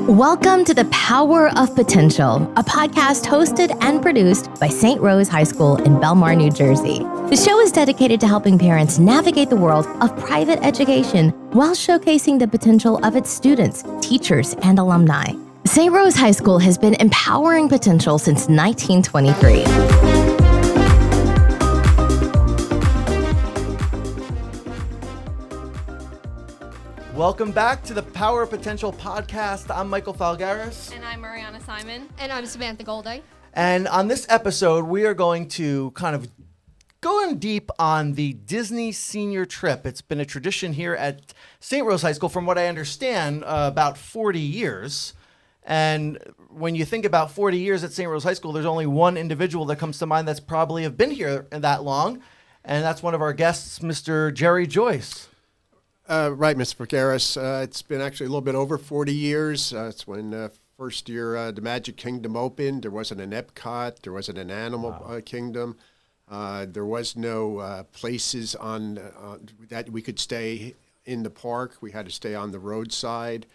Welcome to The Power of Potential, a podcast hosted and produced by St. Rose High School in Belmar, New Jersey. The show is dedicated to helping parents navigate the world of private education while showcasing the potential of its students, teachers, and alumni. St. Rose High School has been empowering potential since 1923. Welcome back to the Power of Potential podcast. I'm Michael Falgaris. And I'm Mariana Simon. And I'm Samantha Golding. And on this episode, we are going to kind of go in deep on the Disney senior trip. It's been a tradition here at St. Rose High School, from what I understand, about 40 years. And when you think about 40 years at St. Rose High School, there's only one individual that comes to mind that's probably have been here that long. And that's one of our guests, Mr. Jerry Joyce. Right, Mr. Falgaris. It's been actually a little bit over 40 years. It's when first year the Magic Kingdom opened. There wasn't an Epcot. There wasn't an Animal Kingdom. There was no places on that we could stay in the park. We had to stay on the roadside.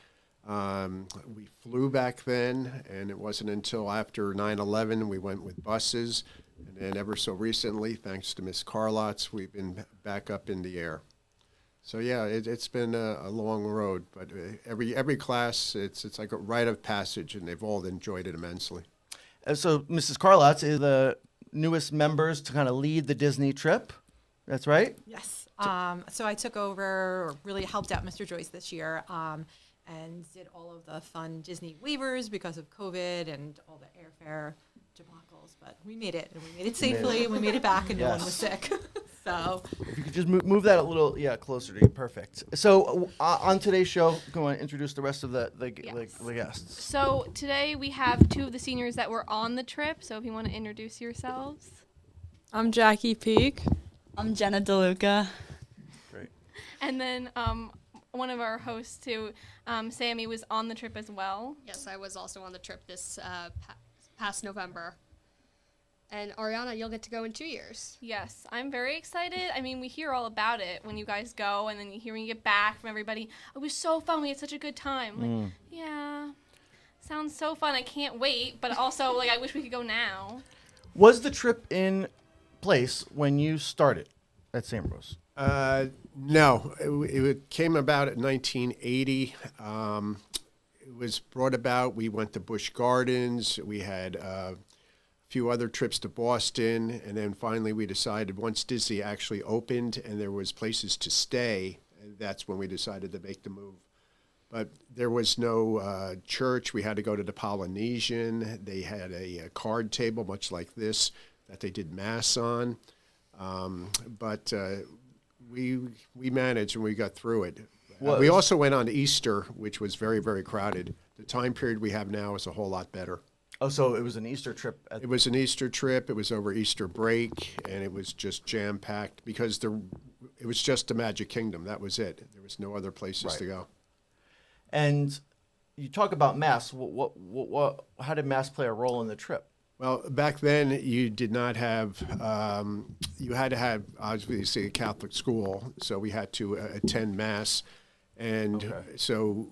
We flew back then, and it wasn't until after 9/11 we went with buses. And then ever so recently, thanks to Ms. Carlotz, we've been back up in the air. So yeah, it's been a long road, but every class, it's like a rite of passage, and they've all enjoyed it immensely. So Mrs. Carlotz is the newest members to kind of lead the Disney trip. That's right? Yes. So I took over, or really helped out Mr. Joyce this year, and did all of the fun Disney waivers because of COVID and all the airfare debacles. But we made it, and we made it safely, and we made it back, and no one was sick. So if you could just move that a little, closer to you, perfect. So on today's show, go on, introduce the rest of the guests. So today we have two of the seniors that were on the trip. So if you want to introduce yourselves. I'm Jackie Peak. I'm Jenna DeLuca. Great. And then one of our hosts too, Sammy, was on the trip as well. Yes, I was also on the trip this past November. And Ariana, you'll get to go in 2 years. Yes, I'm very excited. I mean, we hear all about it when you guys go, and then you hear when you get back from everybody. It was so fun. We had such a good time. Like, yeah, sounds so fun. I can't wait. But also, like, I wish we could go now. Was the trip in place when you started at St. Rose? No, it came about in 1980. It was brought about. We went to Busch Gardens. We had few other trips to Boston, and then finally we decided once Disney actually opened and there was places to stay, that's when we decided to make the move. But there was no church. We had to go to the Polynesian. They had a card table much like this that they did Mass on. But we managed and we got through it. We also went on Easter, which was very, very crowded. The time period we have now is a whole lot better. Oh, so it was an Easter trip? It was an Easter trip. It was over Easter break, and it was just jam-packed because it was just the Magic Kingdom. That was it. There was no other places to go. And you talk about Mass. How did Mass play a role in the trip? Well, back then you did not have, you had to have, obviously, a Catholic school, so we had to attend Mass. And so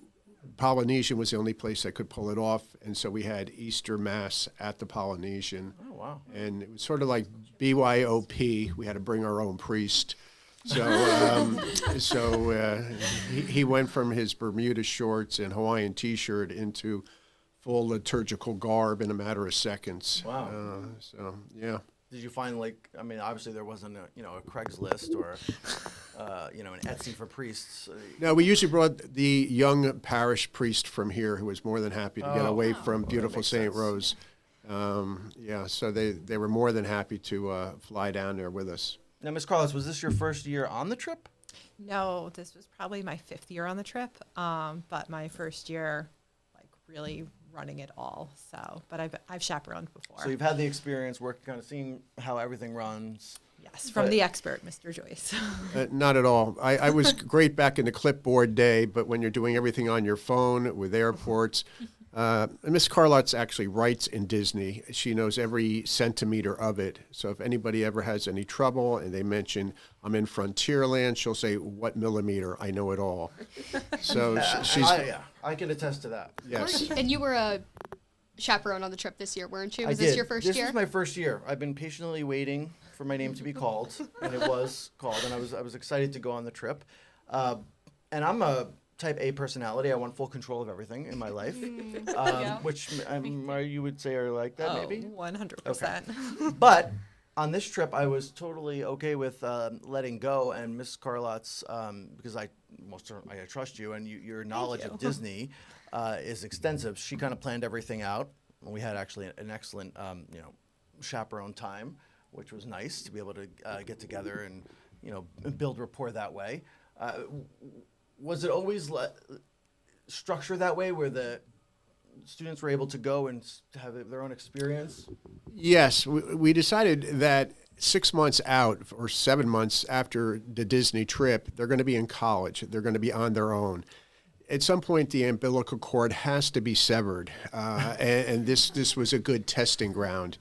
Polynesian was the only place that could pull it off, and so we had Easter Mass at the Polynesian. Oh, wow. And it was sort of like BYOP. We had to bring our own priest. So he went from his Bermuda shorts and Hawaiian T-shirt into full liturgical garb in a matter of seconds. Wow. Yeah. Did you find, obviously there wasn't a Craigslist or, an Etsy for priests? No, we usually brought the young parish priest from here who was more than happy to get away from beautiful St. Rose. So they were more than happy to fly down there with us. Now, Ms. Carlos, was this your first year on the trip? no, this was probably my 5th year on the trip, but my first year, really running it all. So, but I've chaperoned before. So you've had the experience working, kind of seeing how everything runs. Yes, from the expert, Mr. Joyce. Not at all. I was great back in the clipboard day, but when you're doing everything on your phone with airports, Miss Carlotz actually writes in Disney. She knows every centimeter of it. So if anybody ever has any trouble and they mention, I'm in Frontierland, she'll say, what millimeter? I know it all. So she's... I can attest to that. Yes. And you were a chaperone on the trip this year, weren't you? I Was did. this your first year? This was my first year. I've been patiently waiting for my name to be called, and it was called, and I was excited to go on the trip. And I'm a type A personality. I want full control of everything in my life, which you would say are like that, maybe? 100%. But on this trip, I was totally okay with letting go, and Miss Carlotz, because I trust you, and your knowledge of Disney is extensive. She kind of planned everything out. We had actually an excellent, chaperone time, which was nice to be able to get together and, build rapport that way. Was it always structured that way, where the students were able to go and have their own experience? Yes, we decided that 6 months out or 7 months after the Disney trip, they're going to be in college. They're going to be on their own. At some point, the umbilical cord has to be severed, and this was a good testing ground.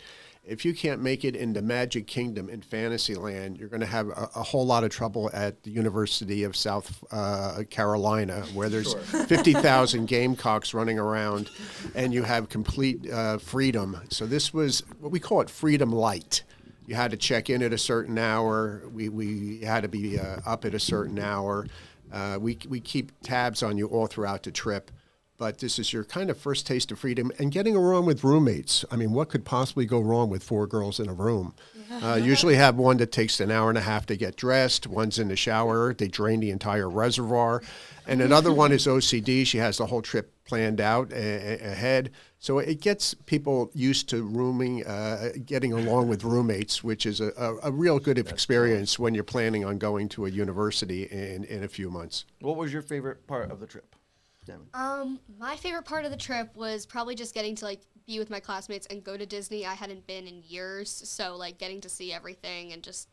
If you can't make it into Magic Kingdom in Fantasyland, you're going to have a whole lot of trouble at the University of South Carolina, where there's 50,000 gamecocks running around, and you have complete freedom. So this was what we call it freedom light. You had to check in at a certain hour. We had to be up at a certain hour. We keep tabs on you all throughout the trip. But this is your kind of first taste of freedom and getting along with roommates. I mean, what could possibly go wrong with 4 girls in a room? Usually have one that takes an hour and a half to get dressed. One's in the shower. They drain the entire reservoir. And another one is OCD. She has the whole trip planned out ahead. So it gets people used to rooming, getting along with roommates, which is a real good experience when you're planning on going to a university in a few months. What was your favorite part of the trip? My favorite part of the trip was probably just getting to be with my classmates and go to Disney. I hadn't been in years, so getting to see everything and just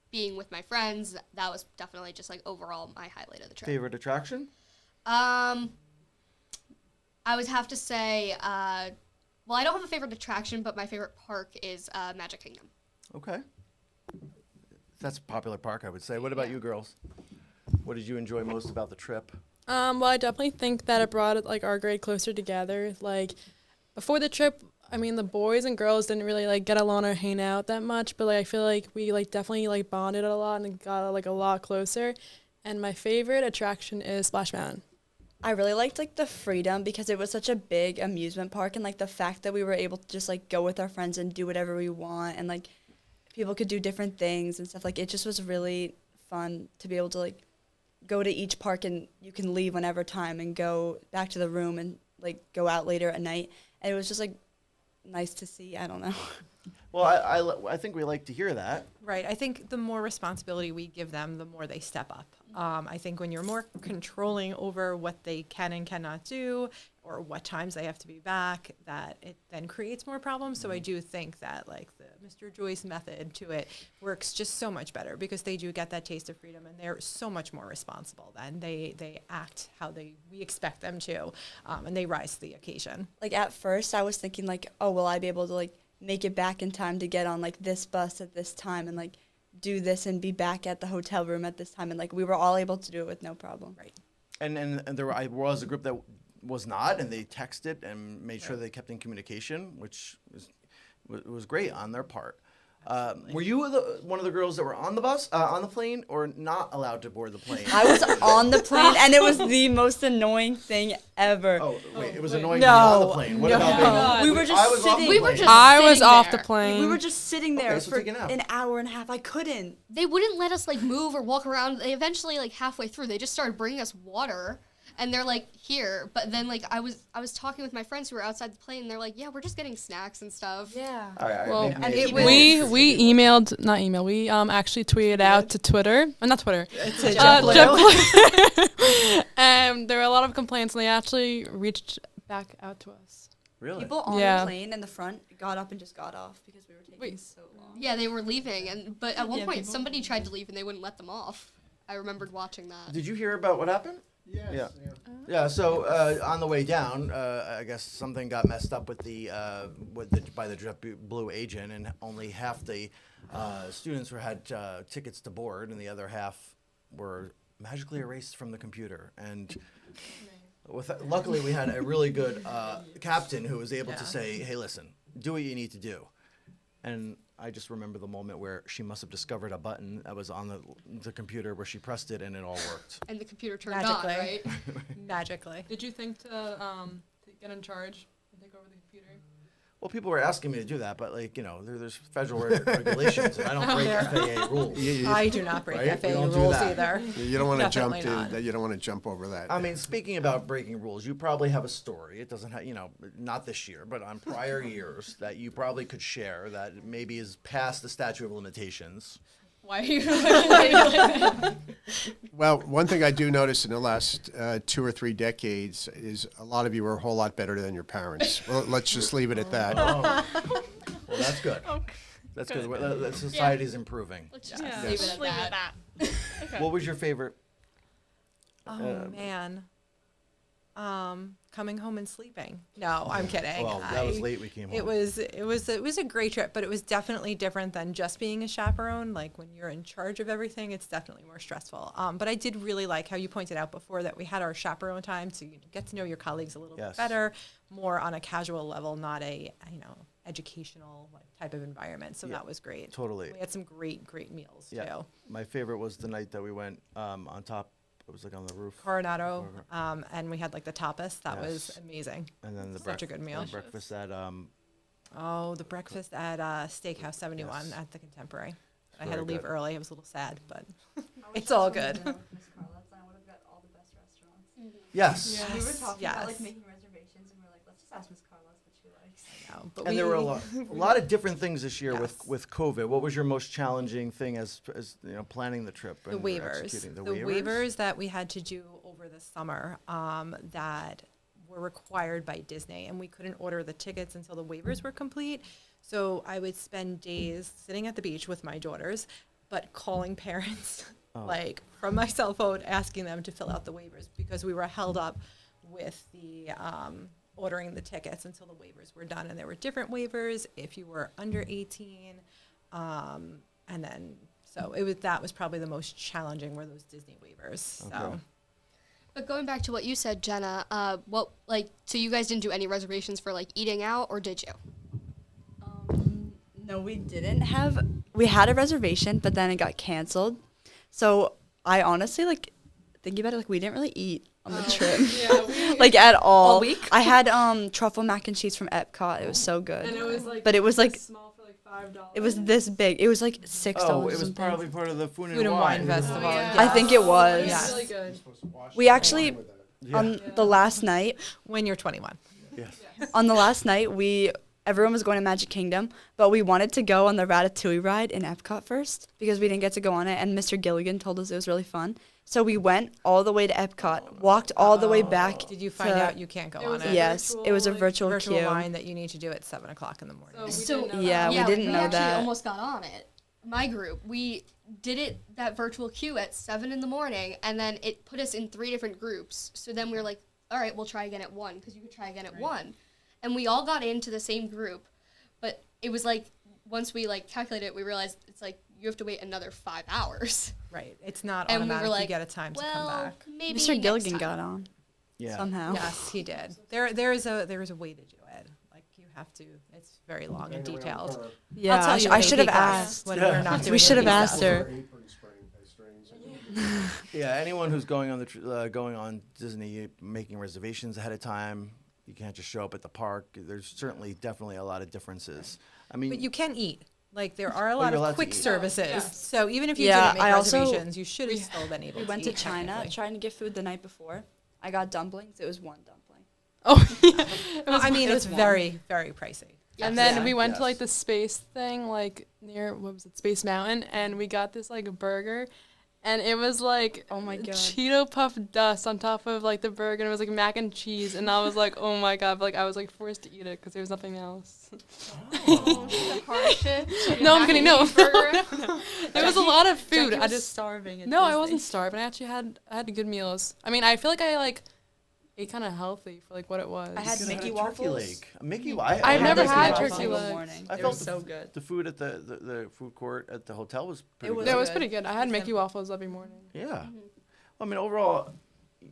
being with my friends, that was definitely just overall my highlight of the trip. Favorite attraction? I would have to say, I don't have a favorite attraction, but my favorite park is Magic Kingdom. Okay. That's a popular park, I would say. What about you girls? What did you enjoy most about the trip? Well, I definitely think that it brought our grade closer together. Before the trip, I mean, the boys and girls didn't really get along or hang out that much, but I feel like we definitely bonded a lot and got a lot closer. And my favorite attraction is Splash Mountain. I really liked the freedom because it was such a big amusement park, and the fact that we were able to just go with our friends and do whatever we want, and people could do different things and stuff. It just was really fun to be able to go to each park and you can leave whenever time and go back to the room and go out later at night. And it was just nice to see. I don't know. Well, I think we like to hear that. Right. I think the more responsibility we give them, the more they step up. I think when you're more controlling over what they can and cannot do or what times they have to be back, that it then creates more problems. So I do think that the Mr. Joyce method to it works just so much better because they do get that taste of freedom and they're so much more responsible then. They act how we expect them to, and they rise to the occasion. At first I was thinking oh, will I be able to make it back in time to get on this bus at this time and do this and be back at the hotel room at this time, and we were all able to do it with no problem. Right. And there was a group that was not, and they texted and made sure they kept in communication, which was great on their part. Were you one of the girls that were on the bus, on the plane, or not allowed to board the plane? I was on the plane, and it was the most annoying thing ever. Oh, wait, it was annoying to be on the plane. What about being? We were just sitting. I was off the plane. We were just sitting there so for take a nap. an hour and a half. I couldn't. They wouldn't let us move or walk around. They eventually halfway through, they just started bringing us water. And they're here, but then I was talking with my friends who were outside the plane, and they're yeah, we're just getting snacks and stuff. Yeah. All right, Well, maybe we actually tweeted out to Twitter, not Twitter. It's There were a lot of complaints, and they actually reached back out to us. Really? People on the plane in the front got up and just got off because we were taking so long. Yeah, they were leaving, but at one point somebody tried to leave and they wouldn't let them off. I remembered watching that. Did you hear about what happened? Yes. Yeah. Yeah. So on the way down, I guess something got messed up with by the JetBlue agent, and only half the students had tickets to board, and the other half were magically erased from the computer. And luckily, we had a really good captain who was able to say, "Hey, listen, do what you need to do." And I just remember the moment where she must have discovered a button that was on the computer where she pressed it and it all worked. And the computer turned Magically. on, right? Magically. Did you think to get in charge and take over the computer? Well, people were asking me to do that, but there's federal regulations, and I don't break FAA rules. I do not break Right? We FAA don't do rules that. either. You don't want to jump Definitely not. you don't want to jump over that. I mean, speaking about breaking rules, you probably have a story. It doesn't have, not this year, but on prior years that you probably could share that maybe is past the statute of limitations. Why are you? Well, one thing I do notice in the last 2 or 3 decades is a lot of you are a whole lot better than your parents. Well, let's just leave it at that. Oh. Well, that's good. That's good. The society's improving. Let's just Yeah. leave it Just at leave it that. at that. Okay. What was your favorite? Oh man. Coming home and sleeping. No, I'm kidding. Well, that was late we came home. It was a great trip, but it was definitely different than just being a chaperone. Like when you're in charge of everything, it's definitely more stressful. But I did really like how you pointed out before that we had our chaperone time to get to know your colleagues a little bit better, more on a casual level, not a educational type of environment. So that was great. Totally. We had some great meals too. My favorite was the night that we went on top. It was like on the roof. Coronado, and we had like the tapas. That was amazing. And then Such a good meal. The breakfast at the breakfast at Steakhouse 71 at the Contemporary. I had to very leave good. early. I was a little sad, but it's all good. Yes. We were talking Yes. about like making reservations, and we were like, let's just ask Miss Carlos what she likes. But And there were a lot of different things this year Yes. with COVID. What was your most challenging thing as planning the trip the and waivers. executing The waivers that we had to do over the summer that were required by Disney, and we couldn't order the tickets until the waivers were complete. So I would spend days sitting at the beach with my daughters, but calling parents like from my cell phone, asking them to fill out the waivers because we were held up with the ordering the tickets until the waivers were done. And there were different waivers if you were under 18. And then, so that was probably the most challenging were those Disney waivers. So But going back to what you said, Jenna, so you guys didn't do any reservations for like eating out, or did you? No, we didn't have. We had a reservation, but then it got canceled. So I honestly thinking about it, we didn't really eat on the trip, like at all. All week? I had truffle mac and cheese from Epcot. It was so good. And it was like, But it was like small for like $5. it was this big. It was like $6. Oh, it was probably part of the Food and Food and Wine Wine Festival. yeah. I think it was. Yeah. Really good. We actually on the last night. When you're 21. Yes. On the last night, everyone was going to Magic Kingdom, but we wanted to go on the Ratatouille ride in Epcot first because we didn't get to go on it, and Mr. Gilligan told us it was really fun. So we went all the way to Epcot, walked all the way back. Did you find out you can't go on was it? a Yes, it was a virtual Virtual queue. line that you need to do at 7 o'clock in the morning. So we didn't know Yeah, that. we didn't know actually that. almost got on it. My group, we did that virtual queue at 7 in the morning, and then it put us in 3 different groups. So then we were like, all right, we'll try again at 1, because you could try again at 1. And we all got into the same group, but it was like, once we calculated it, we realized it's like, you have to wait another 5 hours. Right. It's not And we were automatic. like, you get a time to come well, back. maybe Mr. next Gilligan time. got on Yeah. somehow. Yes, he did. There is a way to do it. Like you have to. It's very long and detailed. Yeah, I'll tell you I when should AP have class asked. when we're not doing We should have AP asked stuff. her. Yeah, anyone who's going on going on Disney, making reservations ahead of time. You can't just show up at the park. There's certainly, definitely a lot of differences. I mean, But you can eat. Like there are a lot you're allowed of to quick eat. services. So even if you Yeah, didn't make I also- reservations, you should have still been able We to went to eat China technically. trying to get food the night before. I got dumplings. It was one dumpling. Oh, yeah. I mean, it it's was very, very pricey. And then Yeah. we went to Yes. the space thing, near, what was it, Space Mountain, and we got this burger, and it was Oh my God. Cheeto puff dust on top of the burger, and it was mac and cheese, and I was like, oh my God, I was forced to eat it because there was nothing else. The hardship. No, I'm kidding, no. Burger. There was a lot of food. Jackie I was just starving. At No, I Disney. wasn't starving. I actually had good meals. I mean, I feel like I ate kind of healthy for like what it was. I had You could've Mickey had a turkey waffles. leg. Mickey. I've never had turkey legs. Morning. I They felt were so good. The food at the food court at the hotel was pretty was good. It was good. pretty good. I had Mickey waffles every morning. Yeah. I mean, overall,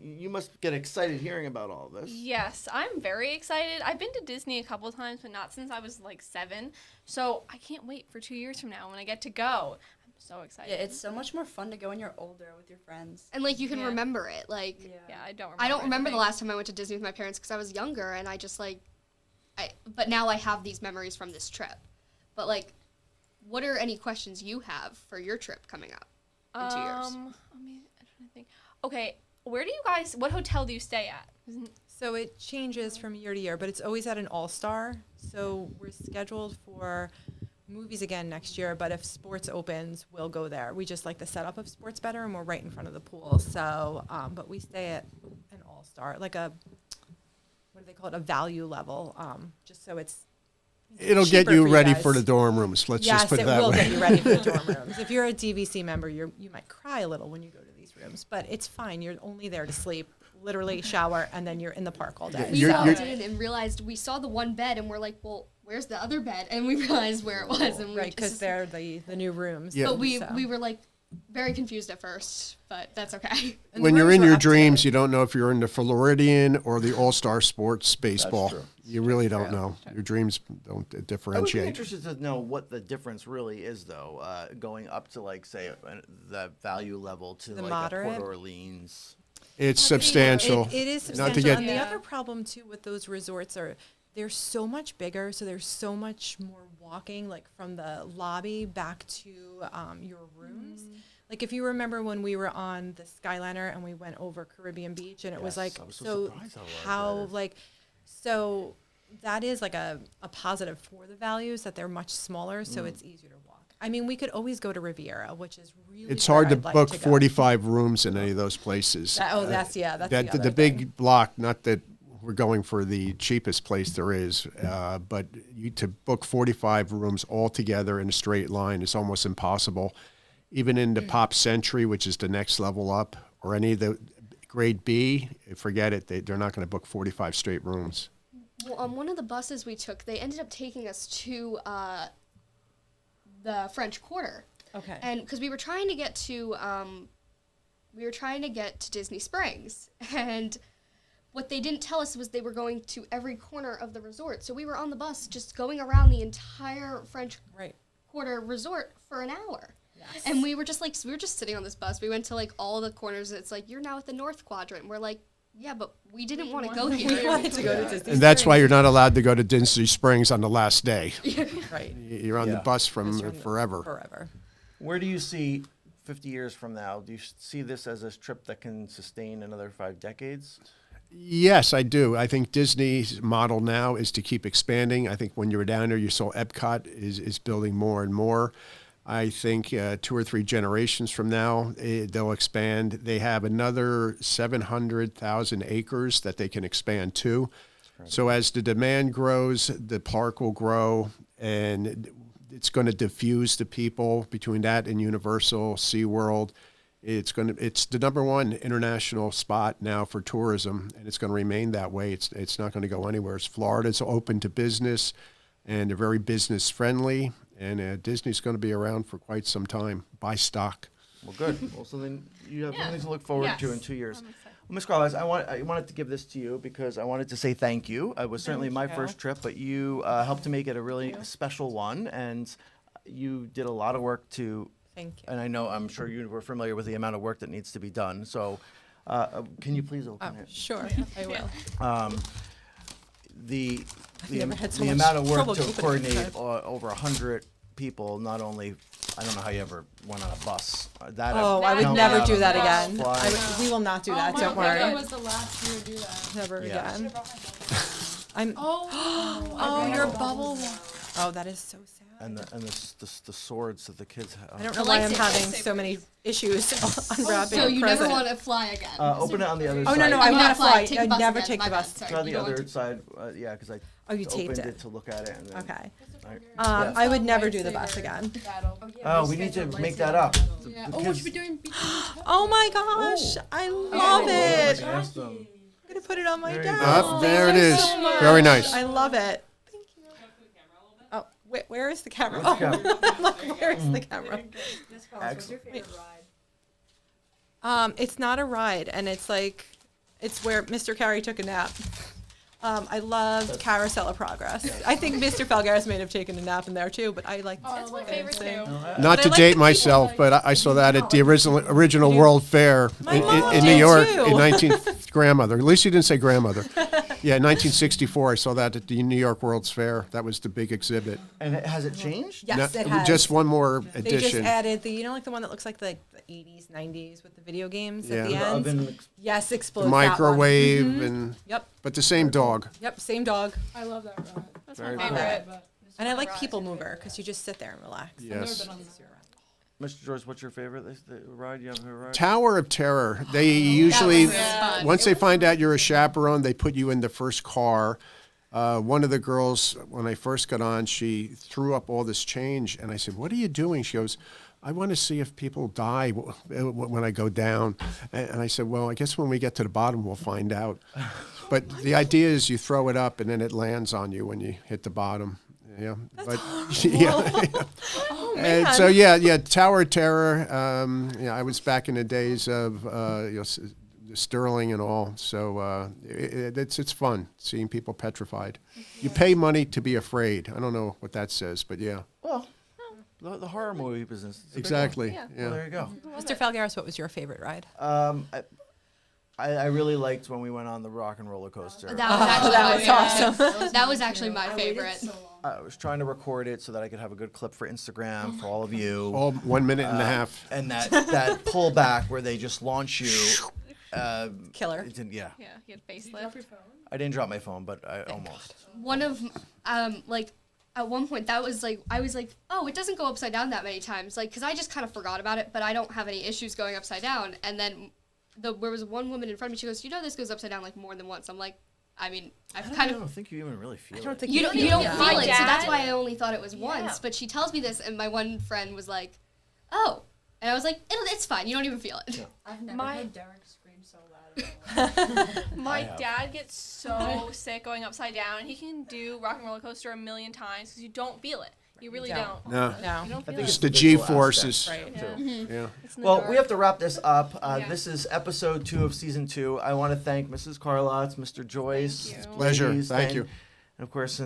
you must get excited hearing about all this. Yes, I'm very excited. I've been to Disney a couple times, but not since I was like 7. So I can't wait for 2 years from now when I get to go. I'm so excited. Yeah, it's so much more fun to go when you're older with your friends. And like you can Yeah. remember it. Like Yeah, I don't remember. I don't remember the anything. last time I went to Disney with my parents because I was younger, and I just like, but now I have these memories from this trip. But like, what are any questions you have for your trip coming up in 2 years? I mean, I'm trying to think. Okay, what hotel do you stay at? So it changes from year to year, but it's always at an all-star. So we're scheduled for movies again next year, but if sports opens, we'll go there. We just like the setup of sports better, and we're right in front of the pool. So, but we stay at an all-star, like what do they call it, a value level, just so it's It'll get cheaper you for ready guys. for the dorm rooms. Let's just put it that Yes, it will way. get you ready for the dorm rooms. If you're a DVC member, you might cry a little when you go to these rooms, but it's fine. You're only there to sleep, literally shower, and then you're in the park all day. We You're- walked you're- in and realized we saw the one bed, and we're like, well, where's the other bed? And we realized where it was, and we Right, because just, they're the new rooms. Yeah. but we So- we were like very confused at first, but that's okay. And the When you're rooms in were your up to dreams, date. you don't know if you're in the Floridian or the All-Star Sports baseball. true. You really don't know. Your dreams don't I would be differentiate. interested to know what the difference really is, though, going up to, like, say, the value level to, The like, moderate? a Port Orleans. It's substantial. It is Not substantial. to get And the other problem too with those resorts are they're so much bigger, so there's so much more walking, like from the lobby back to your rooms. Like if you remember when we were on the Skyliner and we went over Caribbean Beach, and it was Yes, like I was so surprised how large how that is. like so that is like a positive for the values that they're much smaller, so it's easier to walk. I mean, we could always go to Riviera, which is really It's where hard to I'd like book go. 45 rooms in any of those places. That's the That other the big thing. block, not that we're going for the cheapest place there is, but to book 45 rooms all together in a straight line is almost impossible. Even in the Pop Century, which is the next level up, or any of the grade B, forget it. They're not going to book 45 straight rooms. Well, on one of the buses we took, they ended up taking us to the French Quarter, Okay. and because we were trying to get to Disney Springs, and what they didn't tell us was they were going to every corner of the resort. So we were on the bus just going around the entire French Right. Quarter resort for an hour. And we were just sitting on this bus. We went to like all the corners. It's like, you're now at the North Quadrant. We're like, yeah, but we didn't want to go We here. wanted to go to Disney. And that's why you're not allowed to go to Disney Springs on the last day. Right. You're on the Yeah. bus from Because you're in the- forever. Forever. Where do you see 50 years from now? Do you see this as a trip that can sustain another 5 decades? Yes, I do. I think Disney's model now is to keep expanding. I think when you were down there, you saw Epcot is building more and more. I think 2 or 3 generations from now, they'll expand. They have another 700,000 acres that they can expand to. So as the demand grows, the park will grow, and it's going to diffuse the people between that and Universal, SeaWorld. It's the number 1 international spot now for tourism, and it's going to remain that way. It's not going to go anywhere. Florida's open to business, and they're very business friendly. And Disney's going to be around for quite some time. Buy stock. Well, good. Well, so then you have something to look forward to in Yes. 2 years. I'm excited. Well, Ms. Carlisle, I wanted to give this to you because I wanted to say thank you. It was certainly my you. first trip, but you helped to make it a really special one, and you did a lot of work to. Thank you. And I'm sure you were familiar with the amount of work that needs to be done. So, can you please open it? Sure, I will. The never had so the much amount of work trouble to keeping it coordinate inside. over 100 people. Not only, I don't know how you ever went on a bus. That Oh, I would don't never get do on that a bus, again. fly. We will not do that. Don't It worry. was the last year to do that. Never Yeah. again. I'm. Oh, Oh, your bubble. Oh, that is so sad. And the swords that the kids have. I don't know why I'm lightsaber. having so many issues unwrapping So a you present. never want to fly again. Open it on the other Oh side. no, I mean, want not to fly, fly. take the I'd bus never again. take My the bad, bus. sorry. Try the You don't other want to. side. Yeah, because I Oh, you taped opened it. it to look at it. And then Okay. I- I would never do the bus again. Oh, we need to make that up. The Oh, we kids- should be doing. Oh my gosh, I love it. Ask them. I'm going to put it on my There you desk. go. Up, there it is. So much. Very nice. I love it. Thank you. Oh, where is the camera? Where's the camera? I'm like, where is the camera? Excellent. It's not a ride, and it's where Mr. Carey took a nap. I loved Carousel of Progress. I think Mr. Falgaris may have taken a nap in there too, but I like. That's my favorite too. Not to date myself, but I saw that at the original World Fair mom in New did York too. in grandmother. At least you didn't say grandmother. Yeah, 1964. I saw that at the New York World's Fair. That was the big exhibit. And has it changed? Yes, No, it has. Just one more They edition. just added like the one that looks like the 80s, 90s with the video games at the Yeah. end. Oven. Yes, The explodes. that one. microwave and Yep. but the same dog. Yep. Same dog. I love that ride. That's Very my cool. favorite. And I like People Mover because you just sit there and relax. Yes. Mr. Joyce, what's your favorite ride? You have a ride? Tower of Terror. They usually, was fun. once they find out you're a chaperone, they put you in the first car. One of the girls, when I first got on, she threw up all this change, and I said, "What are you doing?" She goes, "I want to see if people die when I go down." And I said, "Well, I guess when we get to the bottom, we'll find out." But the idea is you throw it up, and then it lands on you when you hit the bottom. Yeah, but yeah. And so yeah, Tower of Terror. I was back in the days of Sterling and all. So it's fun seeing people petrified. You pay money to be afraid. I don't know what that says, but yeah. Well, the horror movie business. It's a big one. Exactly. Yeah. Well, there you go. Mr. Falgaris, what was your favorite ride? I really liked when we went on the rock and roller coaster. That was actually that my was favorite. awesome. That was actually my favorite. I was trying to record it so that I could have a good clip for Instagram for all of you. All 1 minute and a half. And that pullback where they just launch you. Killer. It didn't, yeah. Yeah, he had facelift. I didn't drop my phone, but I almost. One of at one point that was like I was like, oh, it doesn't go upside down that many times, like because I just kind of forgot about it, but I don't have any issues going upside down. And then there was one woman in front of me. She goes, this goes upside down like more than once. I'm like, I mean, I don't think you even really feel it. you don't feel My it, so that's dad- why I only thought it was once. But she tells me this, and my one friend was like, oh, and I was like, it's fine. You don't even feel it. I've never My- heard Derek scream so loud. My dad gets so sick going upside down. He can do Rock and Roller Coaster a million times because you don't feel it. You really don't. No. No. You don't feel think It's it. the visual G-forces. aspect, Right. too. Yeah. Well, we have to wrap this up. This is episode 2 of season 2. I want to thank Mrs. Carlotz, Mr. Joyce. Thank you. Pleasure. ladies, Thank you. And of course,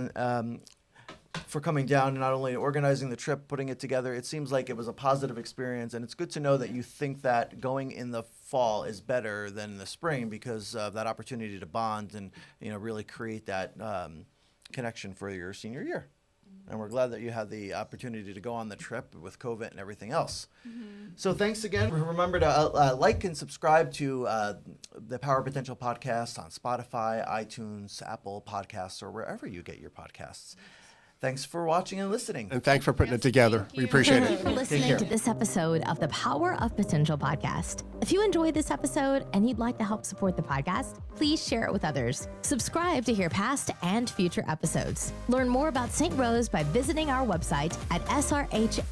for coming down and not only organizing the trip, putting it together. It seems like it was a positive experience, and it's good to know that you think that going in the fall is better than the spring because of that opportunity to bond and really create that connection for your senior year. And we're glad that you had the opportunity to go on the trip with COVID and everything else. So thanks again. Remember to like and subscribe to the Power Potential podcast on Spotify, iTunes, Apple Podcasts, or wherever you get your podcasts. Thanks for watching and listening. And thanks for putting it together. We appreciate Thank you for it. listening to this episode of the Power of Potential podcast. If you enjoyed this episode and you'd like to help support the podcast, please share it with others. Subscribe to hear past and future episodes. Learn more about St. Rose by visiting our website at srhsnj.com.